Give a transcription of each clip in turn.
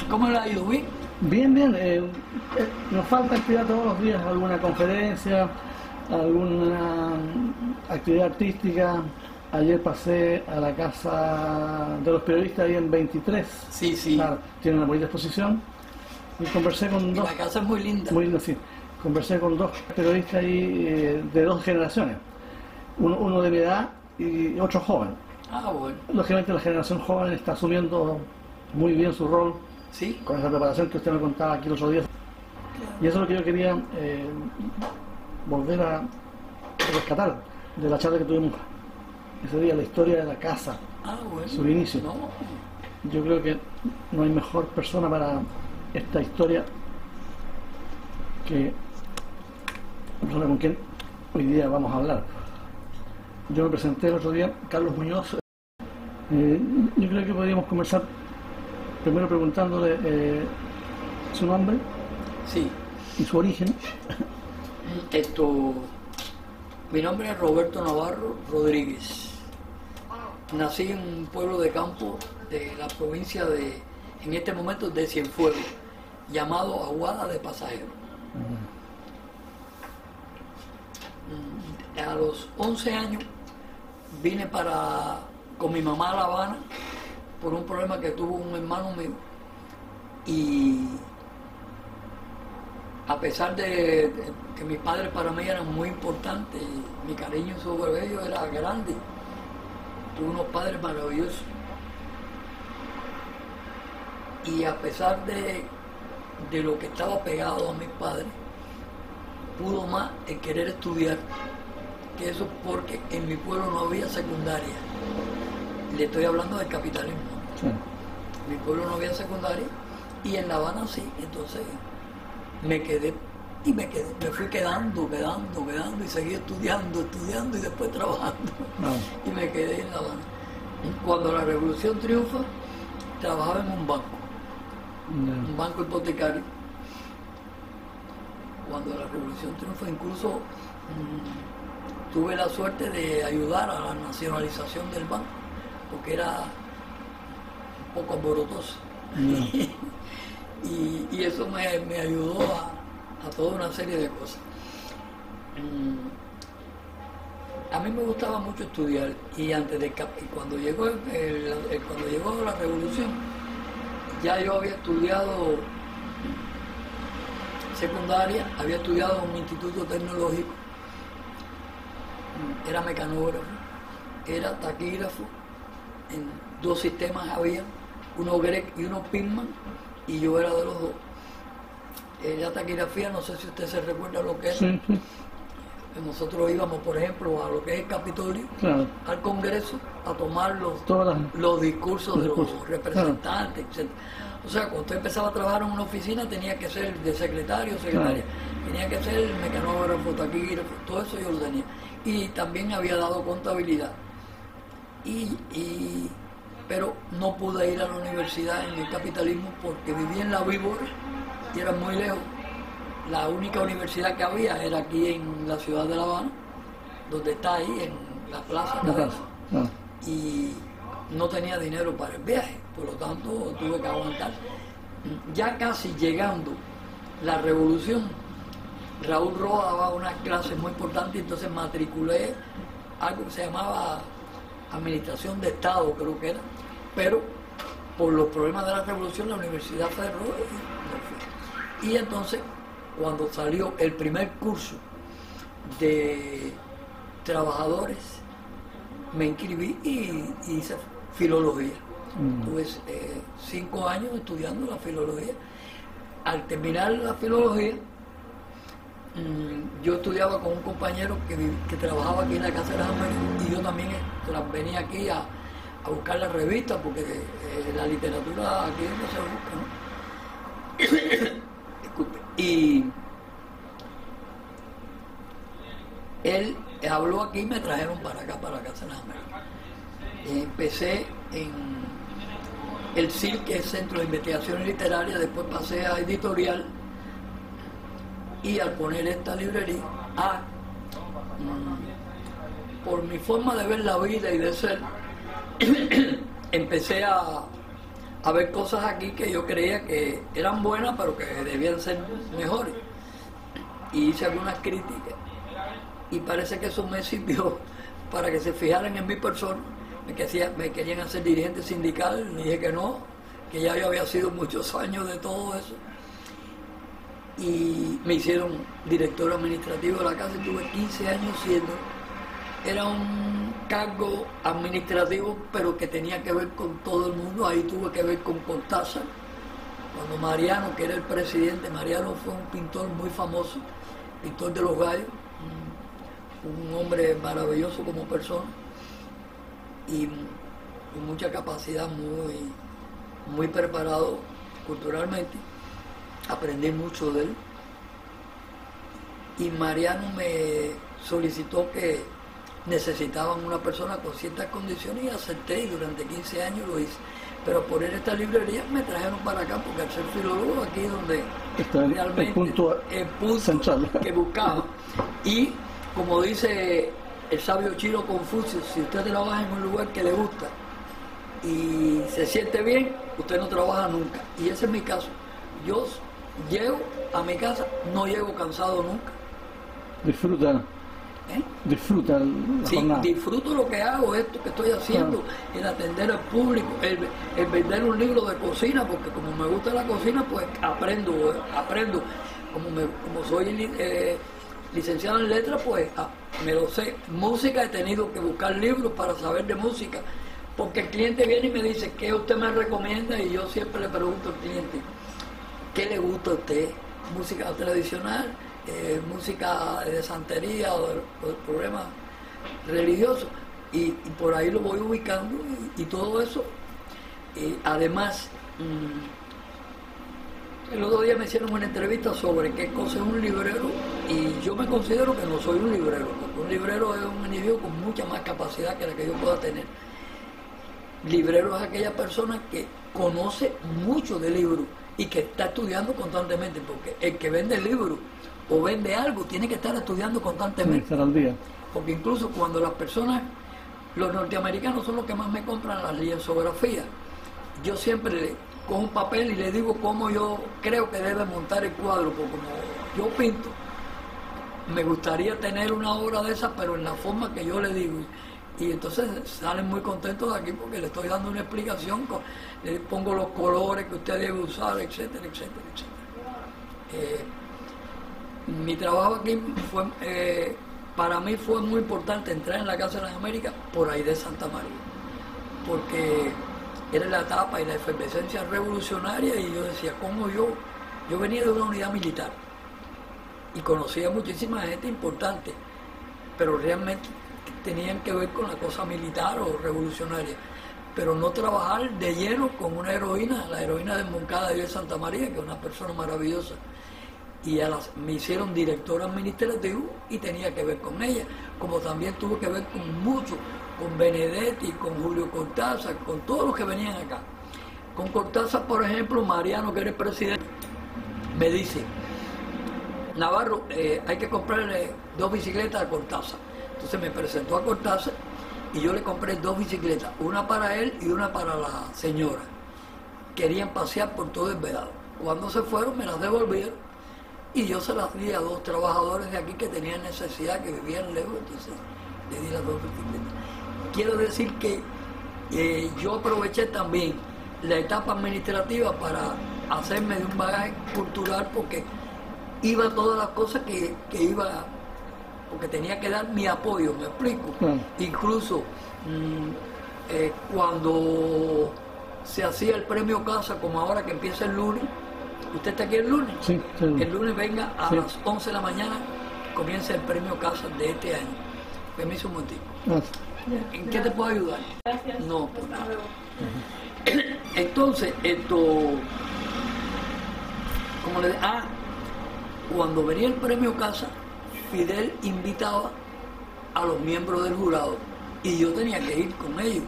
¿Cómo le ha ido? ¿Bien? Bien, bien. Nos falta actividad todos los días, alguna conferencia, alguna actividad artística. Ayer pasé a la casa de los periodistas ahí en 23. Sí, sí. Claro, tiene una bonita exposición. Y conversé con dos. La casa es muy linda. Muy linda, sí. Conversé con dos periodistas ahí de dos generaciones. Uno de mi edad y otro joven. Ah, bueno. Lógicamente la generación joven está asumiendo muy bien su rol. Sí. Con esa preparación que usted me contaba aquí los otros días. Y eso es lo que yo quería volver a rescatar de la charla que tuvimos ese día, la historia de la casa, Bueno. su inicio. No. Yo creo que no hay mejor persona para esta historia que la persona con quien hoy día vamos a hablar. Yo me presenté el otro día, Carlos Muñoz. Yo creo que podríamos comenzar primero preguntándole su nombre. Sí. Y su origen. Mi nombre es Roberto Navarro Rodríguez. Nací en un pueblo de campo de la provincia en este momento, de Cienfuegos, llamado Aguada de Pasajeros. A los 11 años vine con mi mamá a La Habana por un problema que tuvo un hermano mío, y a pesar de que mis padres para mí eran muy importantes, mi cariño sobre ellos era grande, tuve unos padres maravillosos, y a pesar de lo que estaba pegado a mis padres, pudo más el querer estudiar que eso, porque en mi pueblo no había secundaria. Le estoy hablando del capitalismo. Sí. En mi pueblo no había secundaria y en La Habana sí. Entonces me quedé y me fui quedando y seguí estudiando y después trabajando. Y me quedé en La Habana. Cuando la revolución triunfa, trabajaba en un banco hipotecario. Cuando la revolución triunfa, incluso tuve la suerte de ayudar a la nacionalización del banco, porque era un poco alborotoso. Y eso me ayudó a toda una serie de cosas. A mí me gustaba mucho estudiar, y cuando llegó la revolución, ya yo había estudiado secundaria, había estudiado en un instituto tecnológico, era mecanógrafo, era taquígrafo, en 2 sistemas había, uno Grec y uno Pitman, y yo era de los dos. La taquigrafía, no sé si usted se recuerda lo que era. Sí, sí. Nosotros íbamos, por ejemplo, a lo que es el Capitolio, claro, al Congreso, a tomar los discursos de los representantes, claro, etc. O sea, cuando usted empezaba a trabajar en una oficina, tenía que ser de secretario o secretaria, claro, tenía que ser mecanógrafo, taquígrafo, todo eso yo lo tenía. Y también había dado contabilidad. Pero no pude ir a la universidad en el capitalismo porque vivía en La Víbora y era muy lejos. La única universidad que había era aquí en la ciudad de La Habana, donde está ahí, en la plaza. Y no tenía dinero para el viaje, por lo tanto tuve que aguantar. Ya casi llegando la revolución, Raúl Roa daba unas clases muy importantes, entonces matriculé algo que se llamaba Administración de Estado, creo que era, pero por los problemas de la revolución la universidad cerró y no fui. Y entonces, cuando salió el primer curso de trabajadores, me inscribí y hice filología. Tuve 5 años estudiando la filología. Al terminar la filología, yo estudiaba con un compañero que trabajaba aquí en la Casa de las Américas, y yo también venía aquí a buscar las revistas, porque la literatura aquí no se busca, ¿no? Disculpe. Y él habló aquí y me trajeron para acá, para la Casa de las Américas. Empecé en el CIL, que es Centro de Investigación Literaria, después pasé a Editorial, y al poner esta librería, por mi forma de ver la vida y de ser, empecé a a ver cosas aquí que yo creía que eran buenas, pero que debían ser mejores. Y hice algunas críticas. Y parece que eso me sirvió para que se fijaran en mi persona. Me querían hacer dirigente sindical, le dije que no, que ya yo había sido muchos años de todo eso. Y me hicieron director administrativo de la casa y tuve 15 años siendo. Era un cargo administrativo, pero que tenía que ver con todo el mundo. Ahí tuve que ver con Cortázar. Cuando Mariano, que era el presidente, Mariano fue un pintor muy famoso, pintor de los gallos, un hombre maravilloso como persona y con mucha capacidad, muy preparado culturalmente. Aprendí mucho de él. Y Mariano me solicitó que necesitaban una persona con ciertas condiciones y acepté, y durante 15 años lo hice. Pero por ir a esta librería me trajeron para acá, porque al ser filólogo aquí es donde está realmente el punto central que buscaba. Y como dice el sabio chino Confucio, si usted trabaja en un lugar que le gusta y se siente bien, usted no trabaja nunca. Y ese es mi caso. Yo llego a mi casa, no llego cansado nunca. Disfruta. Disfruta la jornada. Disfruto lo que hago, esto que estoy haciendo, el atender al público, el vender un libro de cocina, porque como me gusta la cocina, pues aprendo. Como soy licenciado en letras, pues me lo sé. Música, he tenido que buscar libros para saber de música, porque el cliente viene y me dice, ¿qué usted me recomienda? Y yo siempre le pregunto al cliente, ¿qué le gusta a usted? ¿Música tradicional? Música de santería o de problemas religiosos, y por ahí lo voy ubicando y todo eso. Además, el otro día me hicieron una entrevista sobre qué cosa es un librero, y yo me considero que no soy un librero, porque un librero es un individuo con mucha más capacidad que la que yo pueda tener. Librero es aquella persona que conoce mucho de libros y que está estudiando constantemente, porque el que vende libros o vende algo, tiene que estar estudiando constantemente. Estar al día. Porque incluso cuando las personas, los norteamericanos son los que más me compran las lienzografías, yo siempre le cojo un papel y le digo cómo yo creo que debe montar el cuadro, porque como yo pinto, me gustaría tener una obra de esas, pero en la forma que yo le digo. Y entonces salen muy contentos de aquí porque le estoy dando una explicación, le pongo los colores que usted debe usar, etcétera, etcétera, etcétera. Mi trabajo aquí fue, para mí fue muy importante entrar en la Casa de las Américas por ahí de Santa María, porque era la etapa y la efervescencia revolucionaria, y yo decía, ¿cómo yo venía de una unidad militar y conocía muchísima gente importante, pero realmente tenían que ver con la cosa militar o revolucionaria, pero no trabajar de lleno con una heroína, la heroína de Moncada de Santa María, que es una persona maravillosa. Y me hicieron director administrativo y tenía que ver con ella, como también tuve que ver con Benedetti, con Julio Cortázar, con todos los que venían acá. Con Cortázar, por ejemplo, Mariano, que era el presidente, me dice, Navarro, hay que comprarle 2 bicicletas a Cortázar. Entonces me presentó a Cortázar y yo le compré 2 bicicletas, una para él y una para la señora. Querían pasear por todo el Vedado. Cuando se fueron me las devolvieron, y yo se las di a 2 trabajadores de aquí que tenían necesidad, que vivían lejos, entonces le di las 2 bicicletas. Quiero decir que yo aproveché también la etapa administrativa para hacerme de un bagaje cultural, porque iba a todas las cosas que iba, porque tenía que dar mi apoyo, ¿me explico? Incluso cuando se hacía el premio Casa, como ahora que empieza el lunes. ¿Usted está aquí el lunes? Sí. El lunes venga a las 11 de la mañana, comienza el premio Casa de este año. Permiso un momentito. ¿En qué te puedo ayudar? Gracias. No, por nada. Entonces, como le cuando venía el premio Casa, Fidel invitaba a los miembros del jurado y yo tenía que ir con ellos.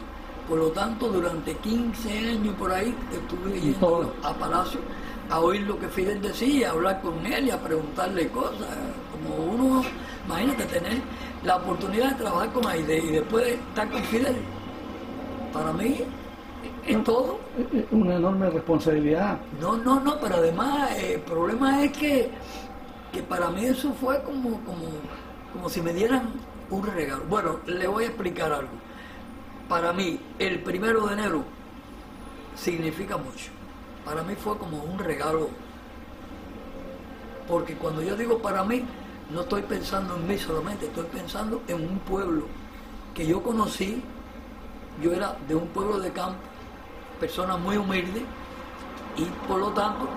Por lo tanto, durante 15 años por ahí estuve yendo a Palacio a oír lo que Fidel decía, a hablar con él y a preguntarle cosas. Como uno, imagínate, tener la oportunidad de trabajar con Aide y después de estar con Fidel. Para mí en todo. Una enorme responsabilidad. No, pero además el problema es que para mí eso fue como si me dieran un regalo. Bueno, le voy a explicar algo. Para mí, el 1 de enero significa mucho. Para mí fue como un regalo. Porque cuando yo digo para mí, no estoy pensando en mí solamente, estoy pensando en un pueblo que yo conocí. Yo era de un pueblo de campo, persona muy humilde, y por lo tanto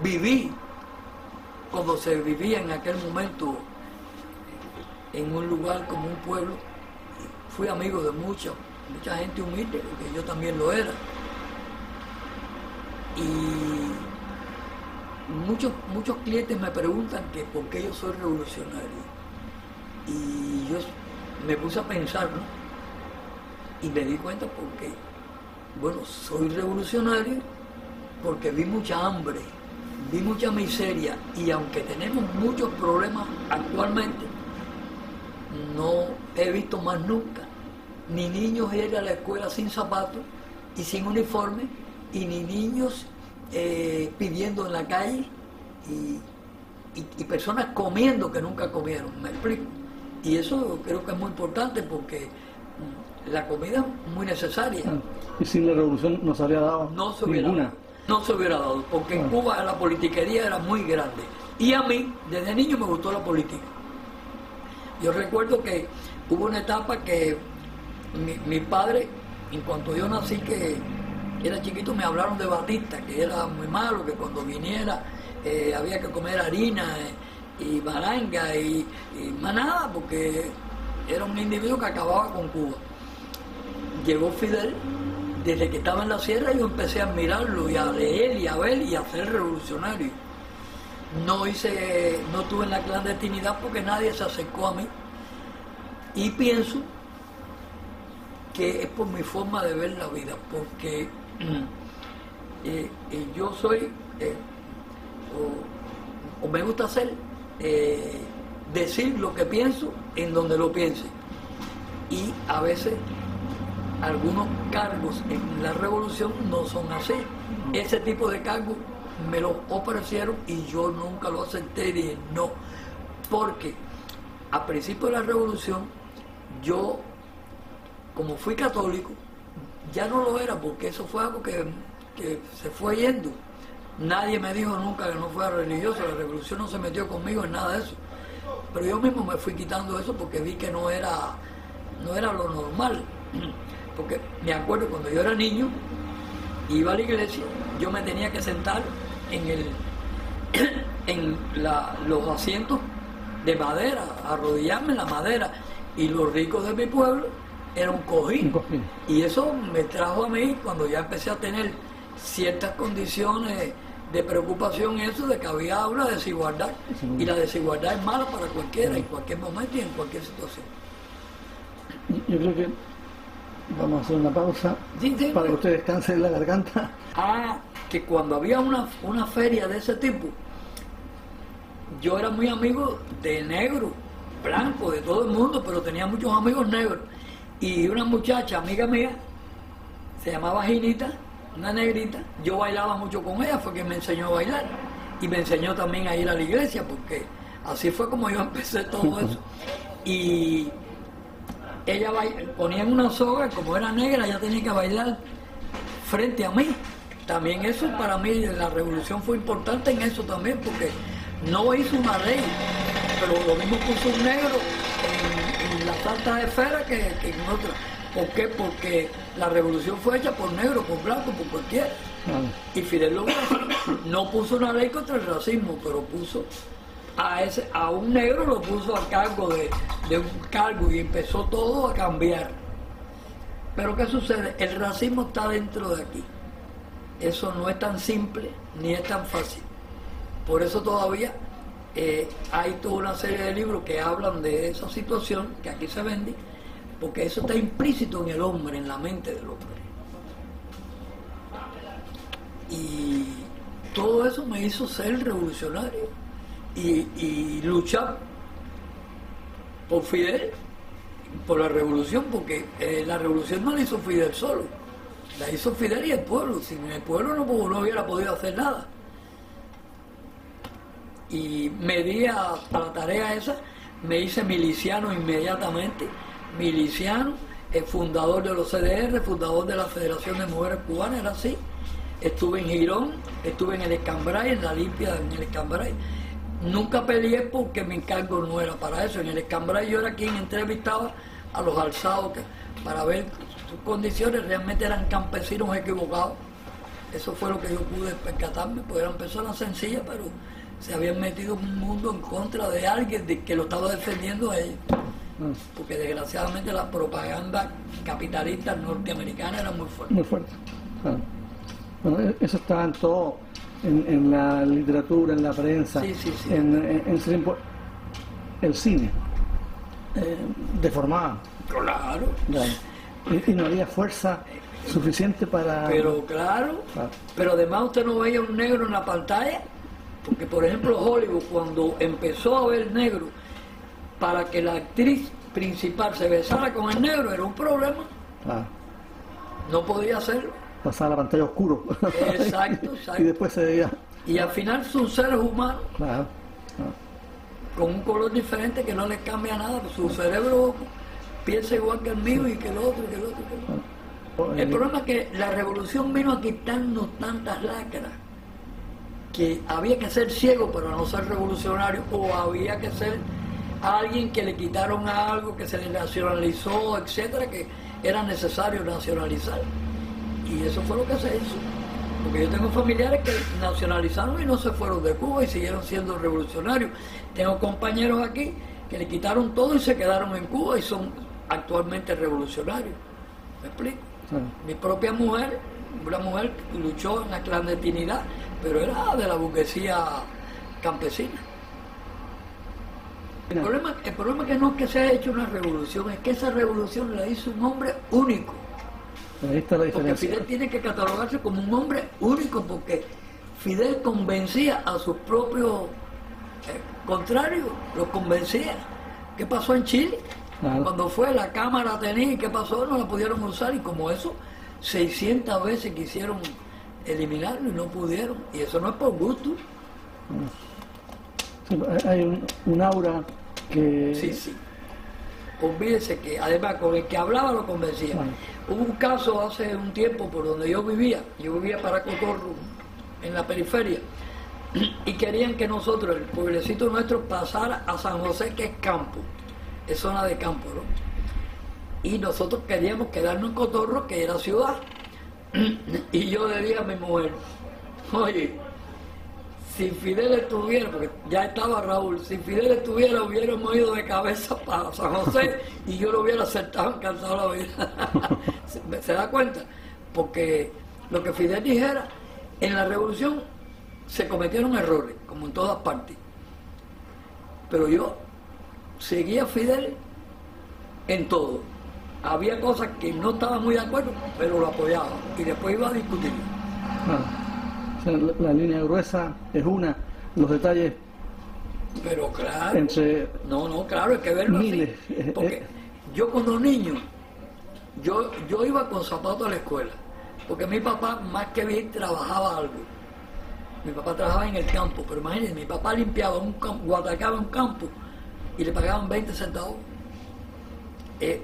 viví como se vivía en aquel momento en un lugar como un pueblo. Fui amigo de mucha gente humilde, porque yo también lo era. Y muchos clientes me preguntan que por qué yo soy revolucionario. Y yo me puse a pensar, ¿no? Y me di cuenta porque, bueno, soy revolucionario porque vi mucha hambre, vi mucha miseria, y aunque tenemos muchos problemas actualmente, no he visto más nunca ni niños ir a la escuela sin zapatos y sin uniforme, y ni niños pidiendo en la calle, y personas comiendo que nunca comieron, ¿me explico? Y eso creo que es muy importante porque la comida es muy necesaria. Y sin la revolución no se habría dado ninguna. No se hubiera dado, porque en Cuba la politiquería era muy grande. Y a mí, desde niño, me gustó la política. Yo recuerdo que hubo una etapa que mi padre, en cuanto yo nací, que era chiquito, me hablaron de Batista, que era muy malo, que cuando viniera había que comer harina y baranga y más nada, porque era un individuo que acababa con Cuba. Llegó Fidel, desde que estaba en la sierra yo empecé a admirarlo y a leer y a ver y a ser revolucionario. No estuve en la clandestinidad porque nadie se acercó a mí, y pienso que es por mi forma de ver la vida, porque yo soy, o me gusta hacer, decir lo que pienso en donde lo piense, y a veces algunos cargos en la revolución no son así. Ese tipo de cargos me lo ofrecieron y yo nunca lo acepté, y dije no, porque a principio de la revolución yo, como fui católico, ya no lo era, porque eso fue algo que se fue yendo. Nadie me dijo nunca que no fuera religioso, la revolución no se metió conmigo en nada de eso, pero yo mismo me fui quitando eso porque vi que no era lo normal. Porque me acuerdo cuando yo era niño, iba a la iglesia, yo me tenía que sentar en los asientos de madera, arrodillarme en la madera, y los ricos de mi pueblo era un cojín. Y eso me trajo a mí, cuando ya empecé a tener ciertas condiciones de preocupación, eso de que había una desigualdad, y la desigualdad es mala para cualquiera, en cualquier momento y en cualquier situación. Yo creo que vamos a hacer una pausa para que usted descanse en la garganta. Que cuando había una feria de ese tipo, yo era muy amigo de negro, blanco, de todo el mundo, pero tenía muchos amigos negros. Y una muchacha, amiga mía, se llamaba Ginita, una negrita, yo bailaba mucho con ella, fue quien me enseñó a bailar. Y me enseñó también a ir a la iglesia, porque así fue como yo empecé todo eso. Y ella ponía en una soga, como era negra, ella tenía que bailar frente a mí. También eso para mí, la revolución fue importante en eso también, porque no hizo una ley, pero lo mismo puso un negro en las altas esferas que en otras. ¿Por qué? Porque la revolución fue hecha por negro, por blanco, por cualquiera. Y Fidel lo no puso una ley contra el racismo, pero puso a un negro, lo puso a cargo de un cargo, y empezó todo a cambiar. Pero ¿qué sucede? El racismo está dentro de aquí. Eso no es tan simple ni es tan fácil. Por eso todavía hay toda una serie de libros que hablan de esa situación que aquí se vende, porque eso está implícito en el hombre, en la mente del hombre. Y todo eso me hizo ser revolucionario y luchar por Fidel, por la revolución, porque la revolución no la hizo Fidel solo, la hizo Fidel y el pueblo. Sin el pueblo no hubiera podido hacer nada. Y me di a la tarea esa, me hice miliciano inmediatamente, miliciano, fundador de los CDR, fundador de la Federación de Mujeres Cubanas, era así. Estuve en Girón, estuve en el Escambray, en la limpia en el Escambray. Nunca peleé porque mi encargo no era para eso. En el Escambray yo era quien entrevistaba a los alzados para ver sus condiciones. Realmente eran campesinos equivocados. Eso fue lo que yo pude percatarme, porque eran personas sencillas, pero se habían metido en un mundo en contra de alguien que lo estaba defendiendo a ellos. Porque desgraciadamente la propaganda capitalista norteamericana era muy fuerte. Muy fuerte. Claro. Bueno, eso estaba en todo, en la literatura, en la prensa, sí. En ese tiempo, el cine, deformaba. Claro. Y no había fuerza suficiente para... Pero claro, pero además usted no veía un negro en la pantalla, porque por ejemplo Hollywood, cuando empezó a ver negro, para que la actriz principal se besara con el negro era un problema. No podía hacerlo. Pasaba la pantalla oscuro. Exacto. Y después se veía... Y al final son seres humanos. Claro. Con un color diferente que no les cambia nada. Su cerebro piensa igual que el mío y que el otro, y que el otro, y que el otro. El problema es que la revolución vino a quitarnos tantas lacras que había que ser ciego para no ser revolucionario, o había que ser alguien que le quitaron algo, que se le nacionalizó, etcétera, que era necesario nacionalizar. Y eso fue lo que se hizo. Porque yo tengo familiares que nacionalizaron y no se fueron de Cuba y siguieron siendo revolucionarios. Tengo compañeros aquí que le quitaron todo y se quedaron en Cuba y son actualmente revolucionarios. ¿Me explico? Sí. Mi propia mujer, una mujer que luchó en la clandestinidad, pero era de la burguesía campesina. El problema que no es que se haya hecho una revolución, es que esa revolución la hizo un hombre único. Ahí está la diferencia. Porque Fidel tiene que catalogarse como un hombre único, porque Fidel convencía a sus propios contrarios, los convencía. ¿Qué pasó en Chile? Claro. Cuando fue la Cámara tenía, ¿qué pasó? No la pudieron usar, y como eso, 600 veces quisieron eliminarlo y no pudieron. Y eso no es por gusto. Sí, hay un aura que... Sí. Olvídese que además con el que hablaba lo convencía. Hubo un caso hace un tiempo por donde yo vivía para Cotorro, en la periferia, y querían que nosotros, el pueblecito nuestro, pasara a San José, que es campo, es zona de campo, ¿no? Y nosotros queríamos quedarnos en Cotorro, que era ciudad. Y yo le dije a mi mujer, oye, si Fidel estuviera, porque ya estaba Raúl, si Fidel estuviera, hubiéramos ido de cabeza para San José y yo lo hubiera aceptado, encantado la vida. ¿Se da cuenta? Porque lo que Fidel dijera, en la revolución se cometieron errores, como en todas partes. Pero yo seguía a Fidel en todo. Había cosas que no estaba muy de acuerdo, pero lo apoyaba y después iba a discutir. O sea, la línea gruesa es una, los detalles... Pero claro, entre claro, hay que verlo miles, así. Porque yo cuando niño, yo iba con zapatos a la escuela, porque mi papá más que bien trabajaba algo. Mi papá trabajaba en el campo, pero imagínense, mi papá limpiaba guatacaba un campo y le pagaban 20 centavos.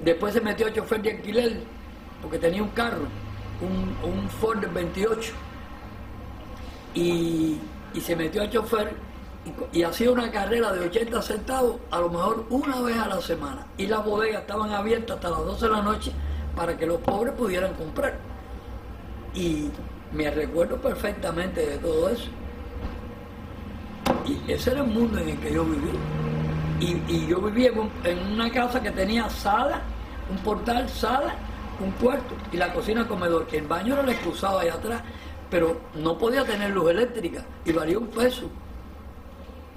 Después se metió a chofer de alquiler, porque tenía un carro, un Ford del 28. Y se metió a chofer y hacía una carrera de 80 centavos a lo mejor una vez a la semana, y las bodegas estaban abiertas hasta las 12 de la noche para que los pobres pudieran comprar. Y me recuerdo perfectamente de todo eso, y ese era el mundo en el que yo viví. Y yo vivía en una casa que tenía sala, un portal, sala, un cuarto y la cocina comedor. El baño era el excusado allá atrás, pero no podía tener luz eléctrica y valía $1.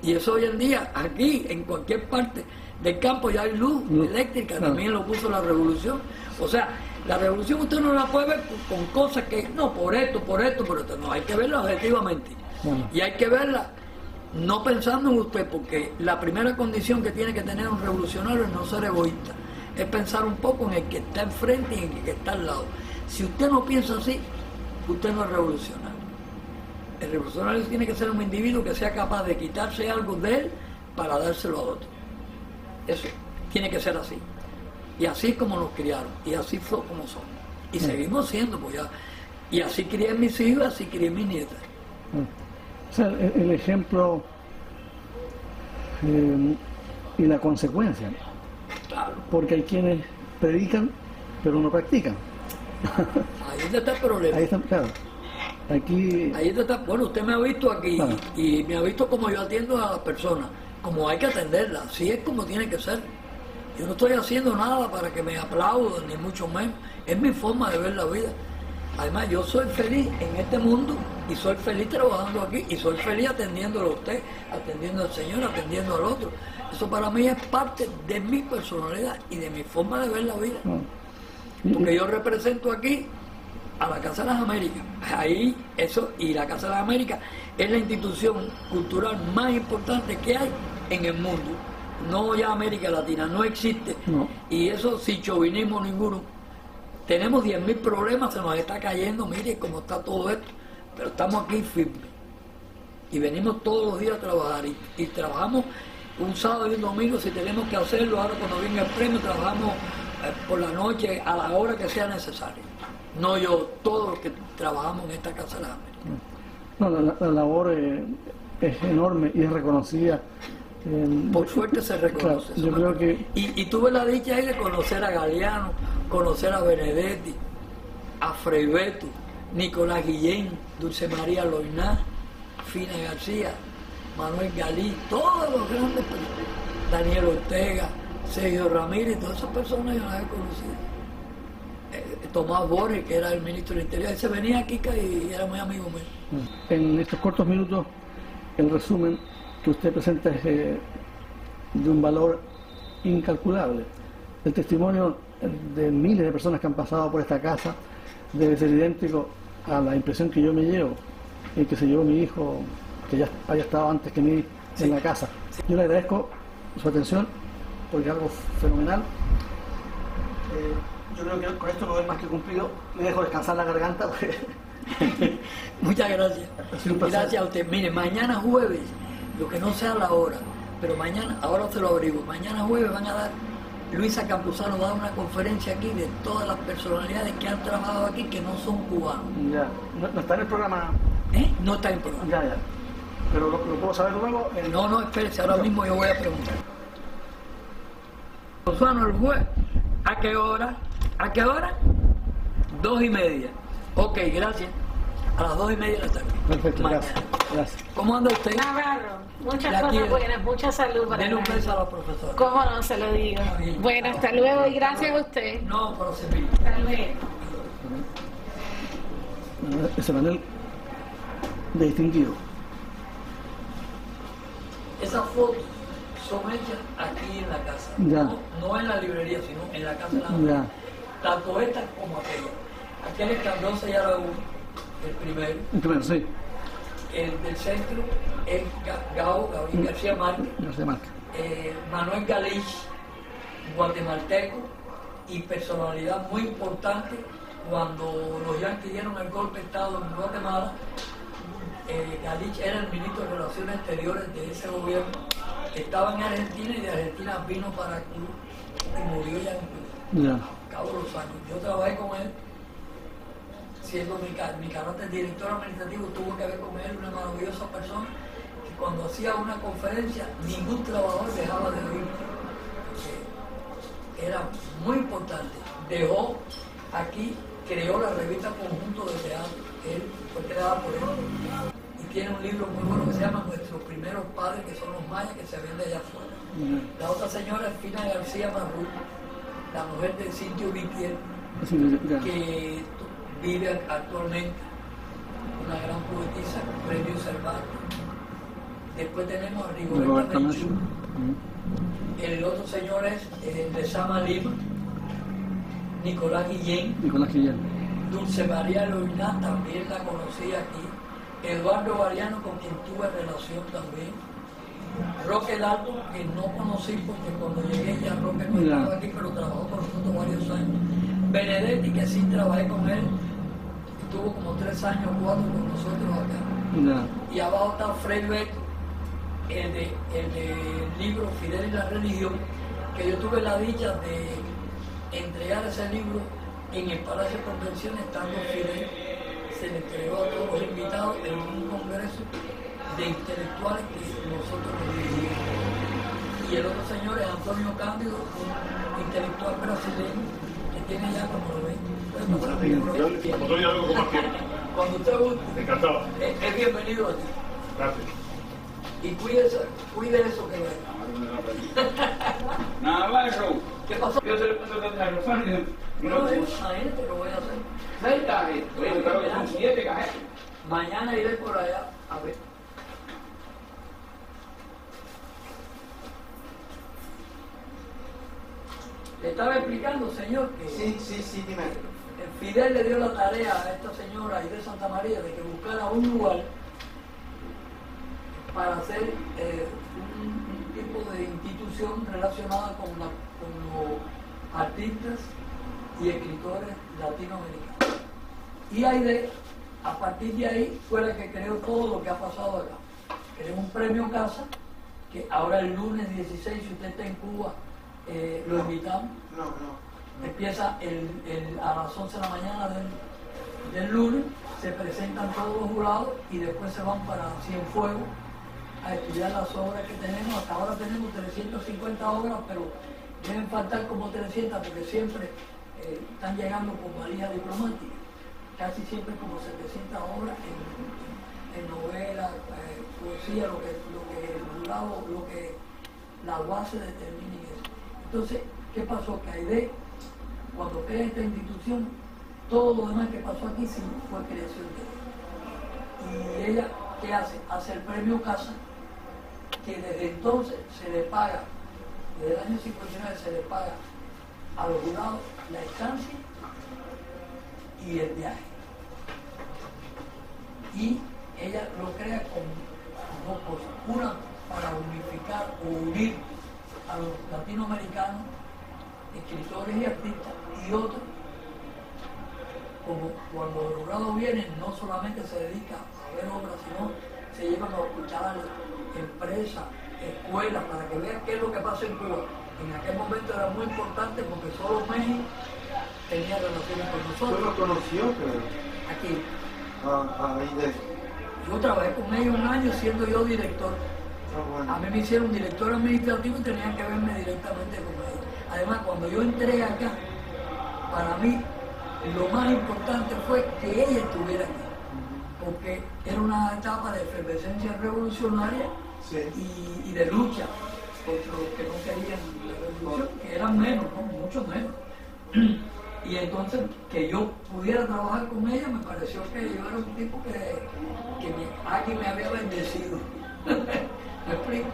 Y eso hoy en día, aquí, en cualquier parte del campo ya hay luz eléctrica, también lo puso la revolución. O sea, la revolución usted no la puede ver con cosas que, no, por esto, no, hay que verla objetivamente. Y hay que verla no pensando en usted, porque la primera condición que tiene que tener un revolucionario es no ser egoísta. es pensar un poco en el que está enfrente y en el que está al lado. Si usted no piensa así, usted no es revolucionario. El revolucionario tiene que ser un individuo que sea capaz de quitarse algo de él para dárselo a otro. Eso tiene que ser así. Y así es como nos criaron, y así fue como somos. Y seguimos siendo, pues ya. Y así crié a mis hijos, así crié a mis nietas. O sea, el ejemplo y la consecuencia. Claro. Porque hay quienes predican, pero no practican. Ahí está el problema. Ahí está, claro. Aquí... Ahí está, bueno, usted me ha visto aquí, Claro. y me ha visto como yo atiendo a las personas, como hay que atenderlas, así es como tiene que ser. Yo no estoy haciendo nada para que me aplaudan, ni mucho menos. Es mi forma de ver la vida. Además, yo soy feliz en este mundo y soy feliz trabajando aquí y soy feliz atendiéndolo a usted, atendiendo al Señor, atendiendo al otro. Eso para mí es parte de mi personalidad y de mi forma de ver la vida. Porque yo represento aquí a la Casa de las Américas. Ahí, eso, y la Casa de las Américas es la institución cultural más importante que hay en el mundo. No ya América Latina, no existe. No. Y eso sin chauvinismo ninguno. Tenemos 10.000 problemas, se nos está cayendo, mire cómo está todo esto, pero estamos aquí firmes. Y venimos todos los días a trabajar, y trabajamos un sábado y un domingo si tenemos que hacerlo. Ahora cuando venga el premio trabajamos por la noche a la hora que sea necesario. No yo, todos los que trabajamos en esta Casa de las Américas. No, la labor es enorme y es reconocida. Por suerte se reconoce. Claro, yo creo que... y tuve la dicha ahí de conocer a Galeano, conocer a Benedetti, a Freibeto, Nicolás Guillén, Dulce María Loiná, Fina García, Manuel Galí, todos los grandes personas, Daniel Ortega, Sergio Ramírez, todas esas personas yo las he conocido. Tomás Borges, que era el ministro del Interior, él se venía aquí y era muy amigo mío. En estos cortos minutos, el resumen que usted presenta es de un valor incalculable. El testimonio de miles de personas que han pasado por esta casa debe ser idéntico a la impresión que yo me llevo y que se llevó mi hijo, que ya haya estado antes que mí en la casa. Yo le agradezco su atención porque es algo fenomenal. Yo creo que con esto lo doy más que cumplido. Le dejo descansar la garganta porque... Muchas gracias. Gracias a usted. Mire, mañana jueves, lo que no sea la hora, pero mañana, ahora se lo abrigo, mañana jueves van a dar, Luisa Campuzano va a dar una conferencia aquí de todas las personalidades que han trabajado aquí que no son cubanos. Ya, no está en el programa. No está en el programa. Ya. Pero lo puedo saber luego. No, espérese, ahora mismo yo voy a preguntar. Campuzano el jueves, ¿a qué hora? ¿A qué hora? 2:30. Ok, gracias. A las 2:30 de la tarde. Perfecto, mañana. Gracias. ¿Cómo anda usted? Navarro, muchas La cosas quiero. buenas, mucha salud para Denle un nadie. beso a la profesora. ¿Cómo no se lo digo? Está bien. Bueno, hasta luego y gracias a usted. No, pero se me... Hasta luego. Ese panel de distinguido. Esas fotos son hechas aquí en la casa. Ya. No en la librería, sino en la casa de la Ya. mujer. Tanto esta como aquella. Aquel escandón se llama el primero. Primero, sí. El del centro es Gabriel García Márquez, García Márquez. Manuel Galí, guatemalteco y personalidad muy importante cuando los yanquis dieron el golpe de Estado en Guatemala. Galich era el ministro de Relaciones Exteriores de ese gobierno, estaba en Argentina y de Argentina vino para Cuba y murió ya en Cuba. Ya. Al cabo de los años. Yo trabajé con él, siendo mi carácter director administrativo, tuve que ver con él, una maravillosa persona, que cuando hacía una conferencia ningún trabajador dejaba de oír, porque era muy importante. Dejó aquí, creó la revista Conjunto de Teatro, él fue creada por él, y tiene un libro muy bueno que se llama Nuestros Primeros Padres, que son los mayas, que se vende allá afuera. La otra señora es Fina García Marrú, la mujer de Cintio Vitier, Ya. que vive actualmente, una gran poetisa, premio Cervantes. Después tenemos a Rigoberta Menchú. El otro señor es Lezama Lima, Nicolás Guillén, Nicolás Guillén. Dulce María Loiná, también la conocí aquí, Eduardo Variano, con quien tuve relación también, Roque Dalton, que no conocí porque cuando llegué ya Roque no Ya. estaba aquí, pero trabajó con nosotros varios años. Benedetti, que sí trabajé con él, estuvo como 3 años, 4 con nosotros acá. Ya. Y abajo está Fred Beto, el de libro Fidel y la religión, que yo tuve la dicha de entregar ese libro en el Palacio de Convenciones, estando Fidel, se le entregó a todos los invitados en un congreso de intelectuales que nosotros nos dirigimos. Y el otro señor es Antonio Cándido, un intelectual brasileño que tiene ya como 90. Como estoy algo con más tiempo. Cuando usted guste, Encantado. es bienvenido aquí. Gracias. Y cuide eso que ve. Navarro, ¿Qué pasó? yo se lo paso a Rosario. No, imagínate, lo voy a hacer. 6 cajes, oye, creo que son 7 cajes. Mañana iré por allá a ver. Le estaba explicando, señor, que Sí, dime. Fidel le dio la tarea a esta señora y de Santa María de que buscara un lugar para hacer un tipo de institución relacionada con los artistas y escritores latinoamericanos. Y Aide, a partir de ahí, fue la que creó todo lo que ha pasado acá. Creó un premio Casa, que ahora el lunes 16, si usted está en Cuba, lo invitamos. No. Empieza a las 11 de la mañana del lunes, se presentan todos los jurados y después se van para Cienfuegos a estudiar las obras que tenemos. Hasta ahora tenemos 350 obras, pero deben faltar como 300 porque siempre están llegando con valía diplomática. Casi siempre como 700 obras en novelas, poesía, lo que el jurado, lo que la base determine eso. Entonces, ¿qué pasó? Que Aide, cuando crea esta institución, todo lo demás que pasó aquí sí fue creación de ella. Y ella, ¿qué hace? Hace el premio Casa, que desde entonces se le paga, desde el año 59 se le paga a los jurados la estancia y el viaje. Y ella lo crea con 2 cosas. Una, para unificar o unir a los latinoamericanos, escritores y artistas, y otra, como cuando los jurados vienen, no solamente se dedica a ver obras, sino se llevan a hospitales, empresas, escuelas, para que vean qué es lo que pasa en Cuba. En aquel momento era muy importante porque solo México tenía relaciones con ¿Tú nosotros. lo conoció? Aquí. Aide. Yo trabajé con ellos un año siendo yo director. Bueno. A mí me hicieron director administrativo y tenían que verme directamente con ellos. Además, cuando yo entré acá, para mí lo más importante fue que ella estuviera aquí, porque era una etapa de efervescencia revolucionaria Sí. y de lucha contra los que no querían la revolución, que eran menos, ¿no? Mucho menos. Y entonces que yo pudiera trabajar con ella me pareció que yo era un tipo que alguien me había bendecido. ¿Me explico?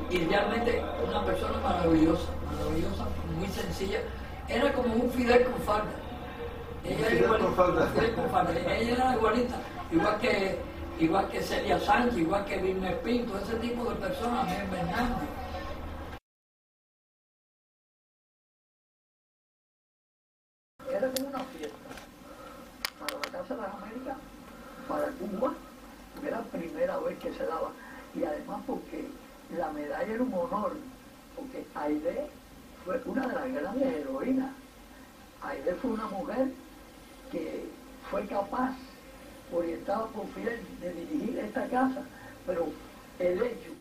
Y realmente una persona maravillosa, muy sencilla. Era como un Fidel con falda. Ella era igualita, con falda. Fidel con falda. Ella era igualita, igual que Celia Sánchez, igual que Vilma Espín, todo ese tipo de personas, Miguel Hernández. Era como una fiesta para la Casa de las Américas, para Cuba, porque era la primera vez que se daba. Y además porque la medalla era un honor, porque Aide fue una de las grandes heroínas. Aide fue una mujer que fue capaz, orientada por Fidel, de dirigir esta casa, pero el hecho